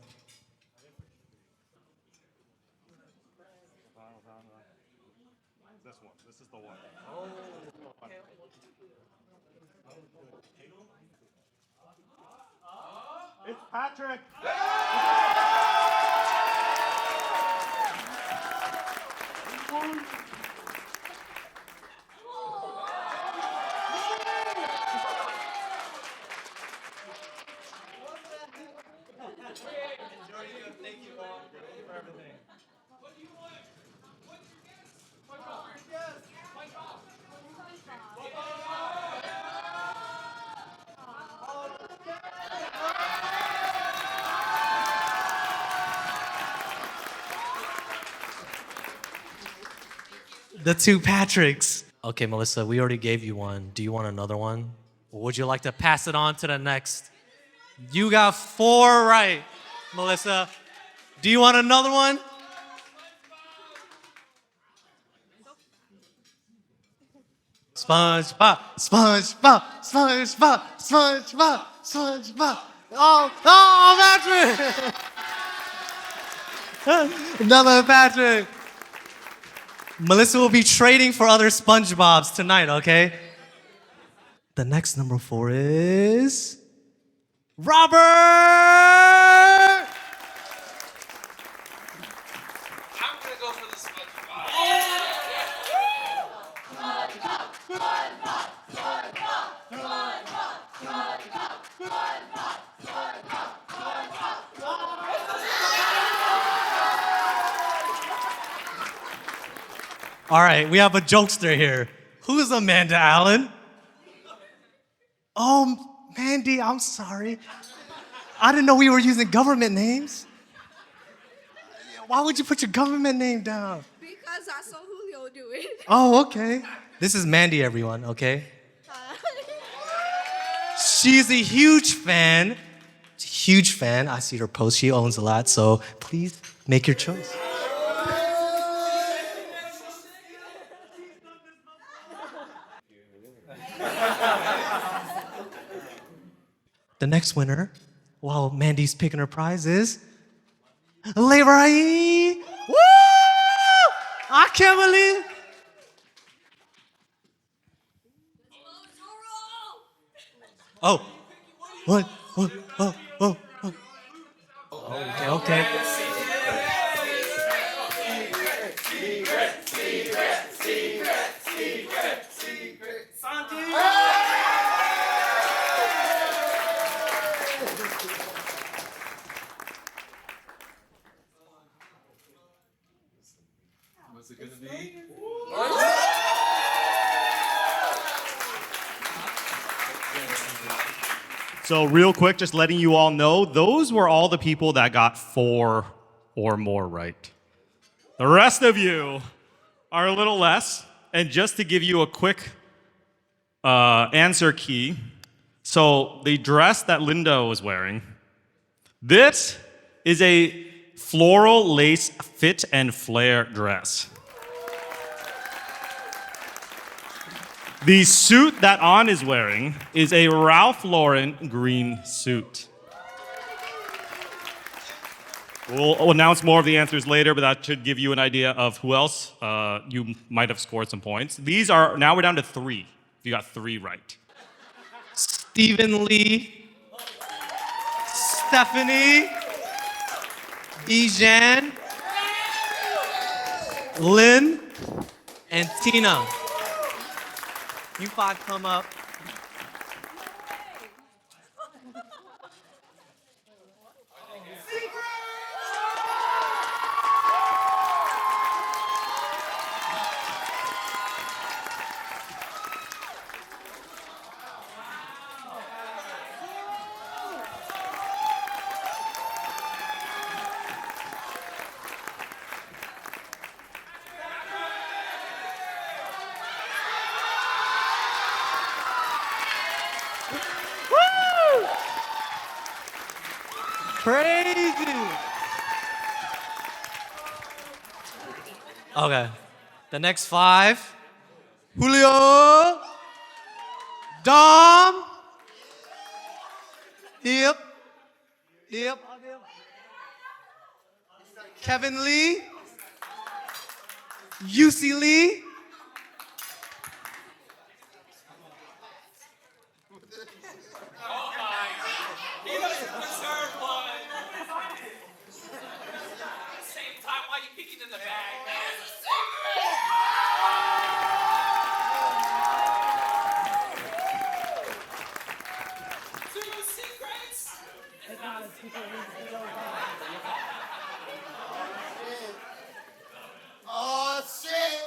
This one. This is the one. It's Patrick. The two Patricks. Okay, Melissa, we already gave you one. Do you want another one? Or would you like to pass it on to the next? You got 4 right, Melissa. Do you want another one? SpongeBob, SpongeBob, SpongeBob, SpongeBob, SpongeBob. Oh, Patrick! Another Patrick. Melissa will be trading for other SpongeBobs tonight, okay? The next number 4 is Robert! I'm gonna go for the SpongeBob. All right, we have a jokester here. Who's Amanda Allen? Oh, Mandy, I'm sorry. I didn't know we were using government names. Why would you put your government name down? Because I saw Julio do it. Oh, okay. This is Mandy, everyone, okay? She's a huge fan. Huge fan. I see her post. She owns a lot, so please make your choice. The next winner, while Mandy's picking her prize, is Levi. Woo! I can't believe. Oh, what? Oh. Okay. What's it gonna be? So real quick, just letting you all know, those were all the people that got 4 or more right. The rest of you are a little less. And just to give you a quick answer key, So the dress that Linda was wearing, this is a floral lace fit and flare dress. The suit that An is wearing is a Ralph Lauren green suit. We'll announce more of the answers later, but that should give you an idea of who else you might have scored some points. Now we're down to 3. You got 3 right. Stephen Lee, Stephanie, Ejan, Lynn, and Tina. You 5 come up. Crazy. Okay. The next 5. Julio. Dom. Yep. Kevin Lee. UC Lee. He doesn't deserve one. Same time, why are you peeking in the bag, man? Two secrets. Oh, shit.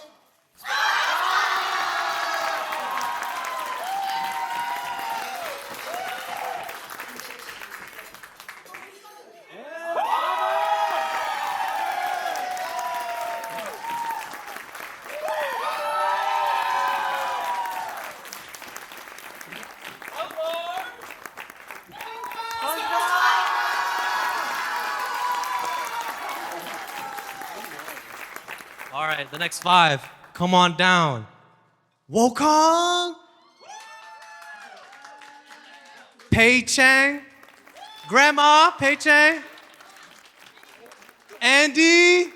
All right, the next 5. Come on down. Wokong. Pei Chang. Grandma, Pei Chang. Andy.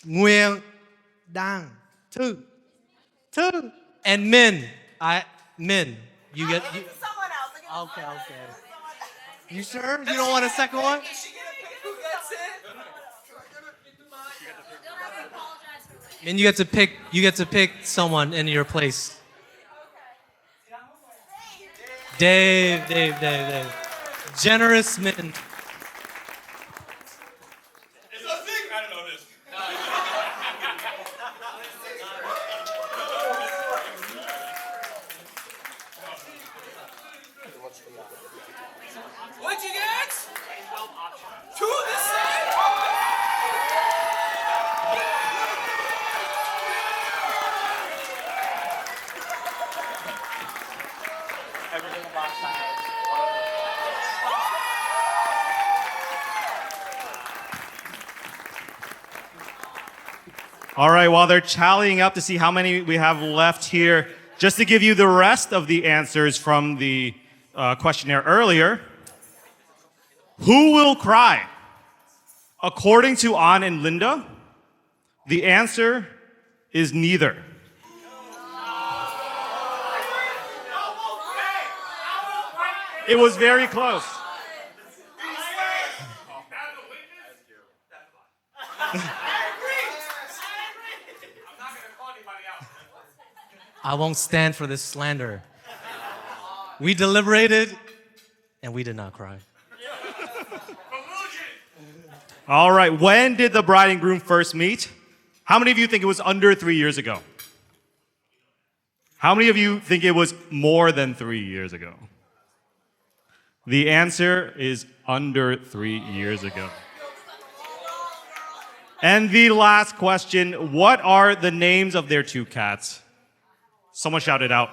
Nguyen Dang. 2. And Min. Min. You get. Someone else. Okay. You sure? You don't want a second one? Who gets it? And you get to pick someone in your place. Dave. Generous Min. It's a secret. I don't know this. What'd you get? 2 the same. Everything about time. All right, while they're tallying up to see how many we have left here, just to give you the rest of the answers from the questionnaire earlier. Who will cry? According to An and Linda, the answer is neither. It was very close. I won't stand for this slander. We deliberated, and we did not cry. All right, when did the bride and groom first meet? How many of you think it was under 3 years ago? How many of you think it was more than 3 years ago? The answer is under 3 years ago. And the last question, what are the names of their 2 cats? Someone shout it out.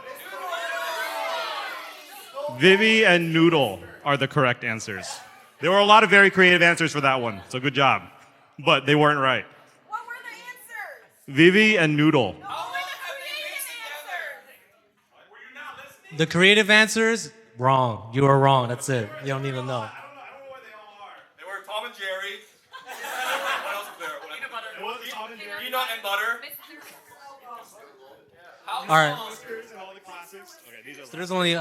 Vivi and Noodle are the correct answers. There were a lot of very creative answers for that one, so good job. But they weren't right. What were the answers? Vivi and Noodle. The creative answers, wrong. You are wrong. That's it. You don't even know. They were Tom and Jerry. What else was there? Peanut butter. It was Tom and Jerry. Peanut and butter. All right. So there's only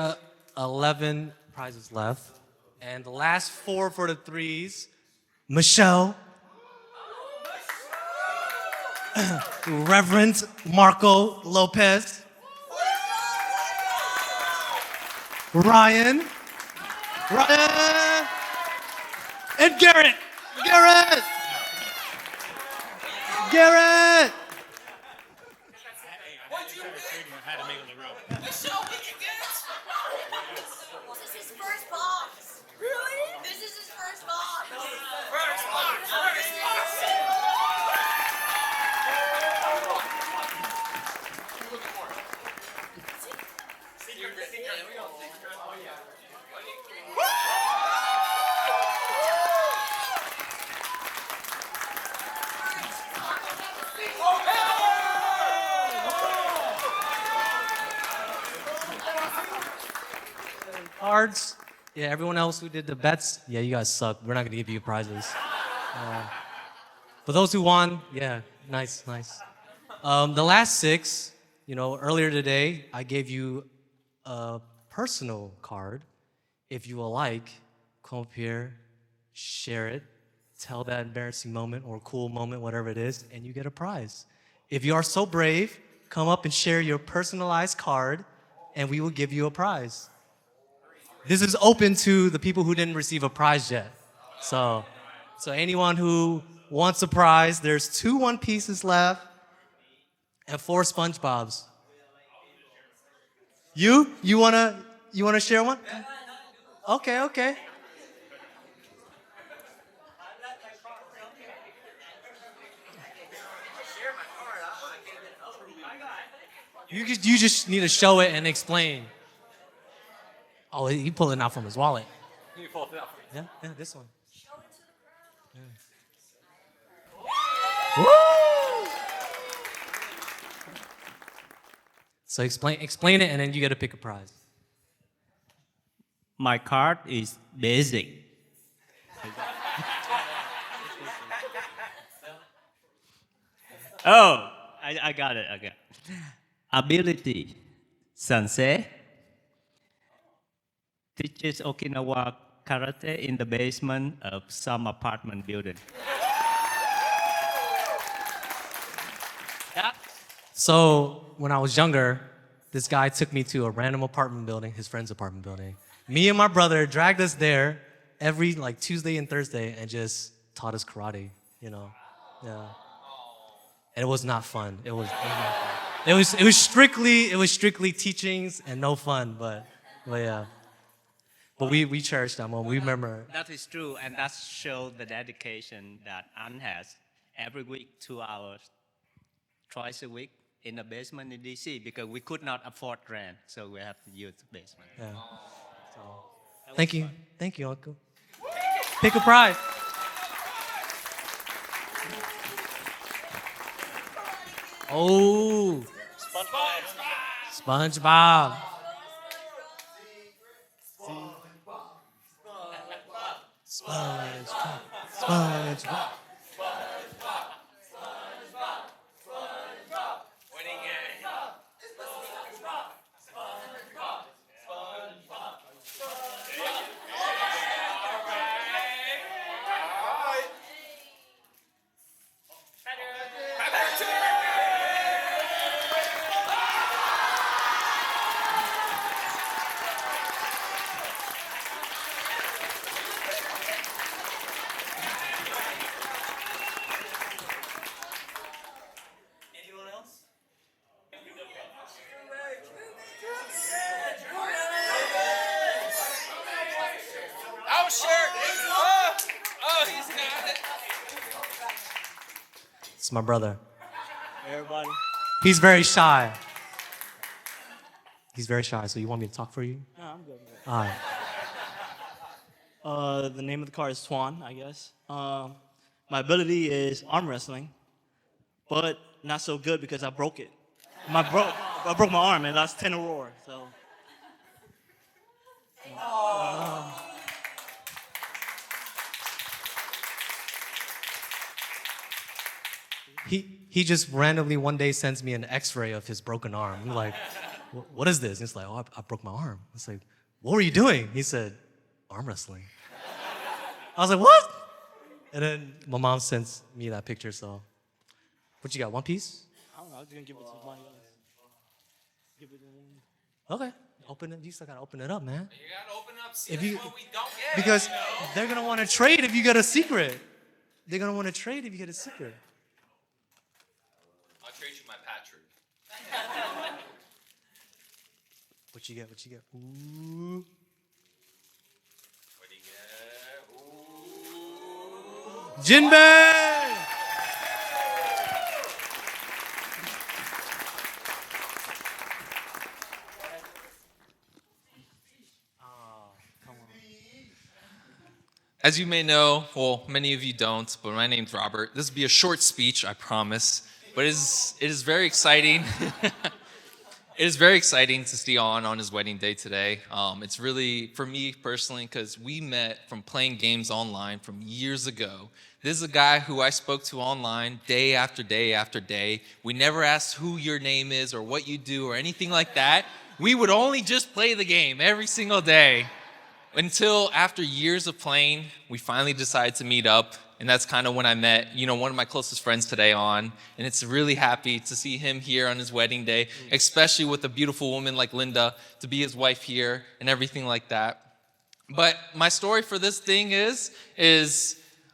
11 prizes left. And the last 4 for the threes, Michelle, Reverend Marco Lopez, Ryan, and Garrett. This is his first box. Really? This is his first box. Cards. Yeah, everyone else who did the bets, yeah, you guys suck. We're not gonna give you prizes. For those who won, yeah, nice. The last 6, earlier today, I gave you a personal card. If you will like, come up here, share it, tell that embarrassing moment or cool moment, whatever it is, and you get a prize. If you are so brave, come up and share your personalized card, and we will give you a prize. This is open to the people who didn't receive a prize yet. So anyone who wants a prize, there's 2 One Pieces left and 4 SpongeBobs. You wanna share one? Okay. You just need to show it and explain. Oh, he pulled it out from his wallet. You pulled it out. Yeah, this one. So explain it, and then you get to pick a prize. My card is basic. Oh, I got it. Okay. Ability. Sensei teaches Okinawa karate in the basement of some apartment building. Yeah. So when I was younger, this guy took me to a random apartment building, his friend's apartment building. Me and my brother dragged us there every Tuesday and Thursday and just taught us karate, Yeah. And it was not fun. It was not fun. It was strictly teachings and no fun, but yeah. But we cherish that moment. We remember. That is true, and that shows the dedication that Ann has. Every week, 2 hours, twice a week in the basement in DC, because we could not afford rent, so we have to use the basement. Yeah. So, thank you, Uncle. Pick a prize. Oh, SpongeBob. SpongeBob. Oh, sure. Oh, he's got it. It's my brother. Everyone. He's very shy. He's very shy, so you want me to talk for you? No, I'm good. All right. The name of the card is Swan, I guess. My ability is arm wrestling, but not so good because I broke it. I broke my arm and that's 10 Aurora, so. He just randomly one day sends me an X-ray of his broken arm. I'm like, what is this? And it's like, oh, I broke my arm. It's like, what were you doing? He said, arm wrestling. I was like, what? And then my mom sends me that picture. So, what you got? One piece? I don't know. I was gonna give it to somebody else. Give it Okay. Open it. You still gotta open it up, man. You gotta open up. See, If that's you- what we don't get. Because you know? they're gonna want to trade if you get a secret. They're gonna want to trade if you get a secret. I'll trade you my Patrick. What you get? What you get? Ooh. What do you get? Ooh. Jinbei! As you may know, well, many of you don't, but my name's Robert. This will be a short speech, I promise. But it is very exciting. It is very exciting to see on his wedding day today. It's really, for me personally, because we met from playing games online from years ago. This is a guy who I spoke to online day after day after day. We never asked who your name is or what you do or anything like that. We would only just play the game every single day. Until after years of playing, we finally decided to meet up. And that's kind of when I met, one of my closest friends today on. And it's really happy to see him here on his wedding day, especially with a beautiful woman like Linda, to be his wife here and everything like that. But my story for this thing is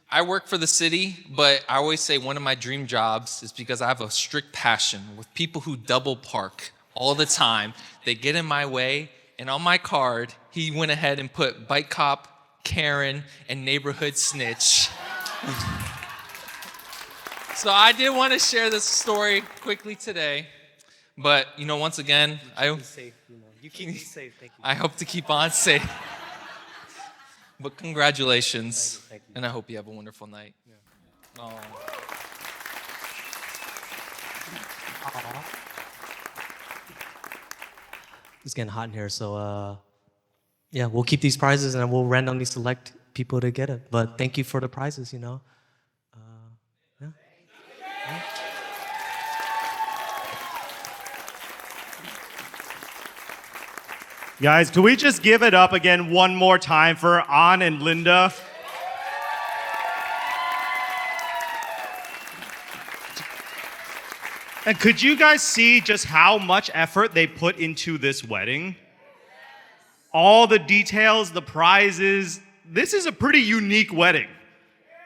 I work for the city, but I always say one of my dream jobs is because I have a strict passion with people who double park all the time. They get in my way. And on my card, he went ahead and put bike cop, Karen, and neighborhood snitch. So I did want to share this story quickly today. But, once again, You keep me safe. Thank you. I hope to keep on safe. But congratulations. Thank you. And I hope you have a wonderful night. Yeah. Oh. It's getting hot in here, so yeah, we'll keep these prizes and we'll randomly select people to get it. But thank you for the prizes, Yeah. Guys, can we just give it up again one more time for An and Linda? And could you guys see just how much effort they put into this wedding? All the details, the prizes. This is a pretty unique wedding.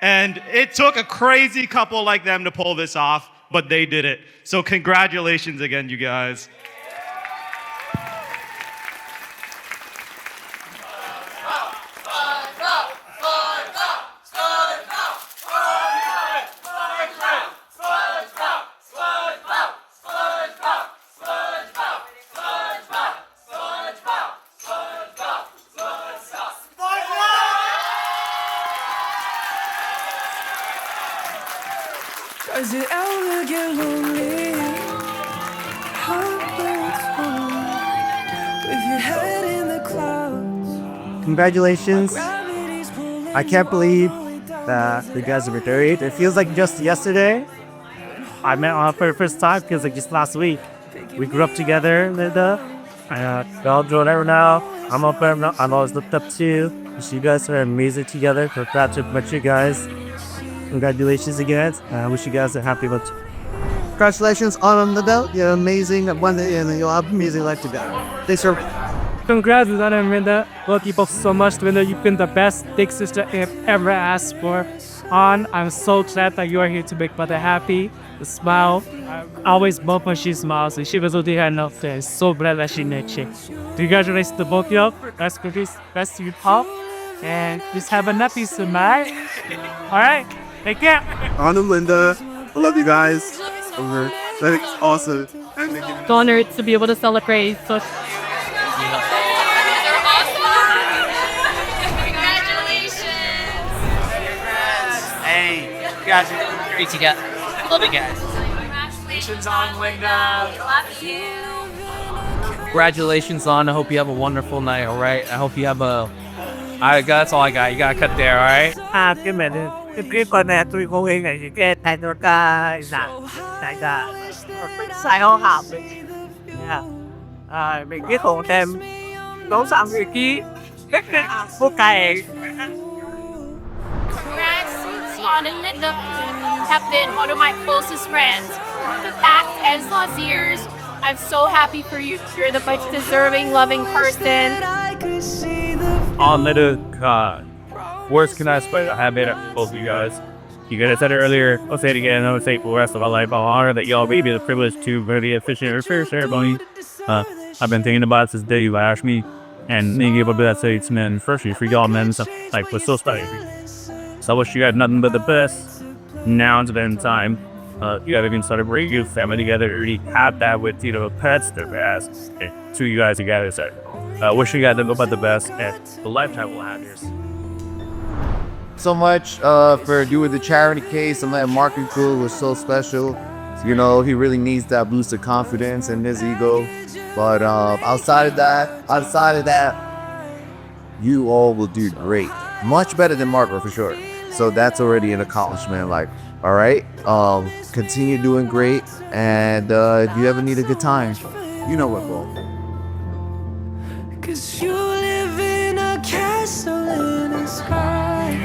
And it took a crazy couple like them to pull this off, but they did it. So congratulations again, you guys. Does it ever get lonely? Heartbreaks home with your head in the clouds. Congratulations. I can't believe that you guys are married. It feels like just yesterday. I met her for the first time. Feels like just last week. We grew up together, Linda. We all grown up now. I'm always looked up to you. You guys are amazing together. We're glad to meet you guys. Congratulations again. I wish you guys a happy birthday. Congratulations on the belt. You're amazing. One day and you'll have an amazing life together. Thanks for. Congrats, Linda and Linda. Love you both so much. Linda, you've been the best big sister I've ever asked for. I'm so glad that you are here to make mother happy. The smile. I always love when she smiles, and she was already enough there. So glad that she met you. Congratulations to both of you. Best wishes, best to you all. And just have a happy smile. Alright, take care. On and Linda. I love you guys. That's awesome. Honored to be able to celebrate such guys are doing great together. I love you guys. Congratulations on Linda. Love you. Congratulations on. I hope you have a wonderful night. All right. I hope you have a. That's all I got. You gotta cut there. All right. Cái mình cái con này tôi không nghĩ là cái thành nó ca là sai không học mình biết không thêm đấu sang người kia cái phút cái Congrats, Swan and Linda have been one of my closest friends for the past endless years. I'm so happy for you. You're the most deserving, loving person. On Linda, words can I explain? I have been both of you guys. You guys said it earlier. I'll say it again. I'll say it for the rest of my life. I'll honor that y'all gave me the privilege to very efficient or fair ceremony. I've been thinking about it since the day you asked me, and being able to do that to men, firstly for y'all men, so, like was so special. So I wish you had nothing but the best. Now it's been time. You guys even started bringing your family together. Already have that with pets, their best, and two of you guys together. So wish you guys nothing but the best, and the lifetime will have yours. So much for doing the charity case and letting Market Cool was so special. You know, he really needs that boost of confidence in his ego. But outside of that, you all will do great. Much better than Margaret for sure. So that's already an accomplishment. Like, all right, continue doing great. And if you ever need a good time, you know what, bro. 'Cause you live in a castle in the sky.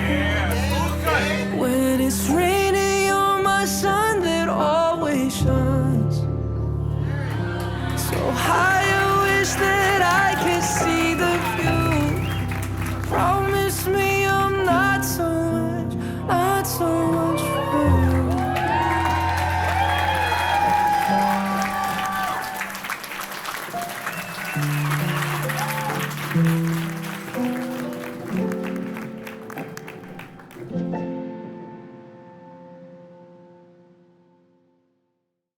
When it's raining, you're my sun that always shines. So high, I wish that I could see the view. Promise me I'm not so much for you.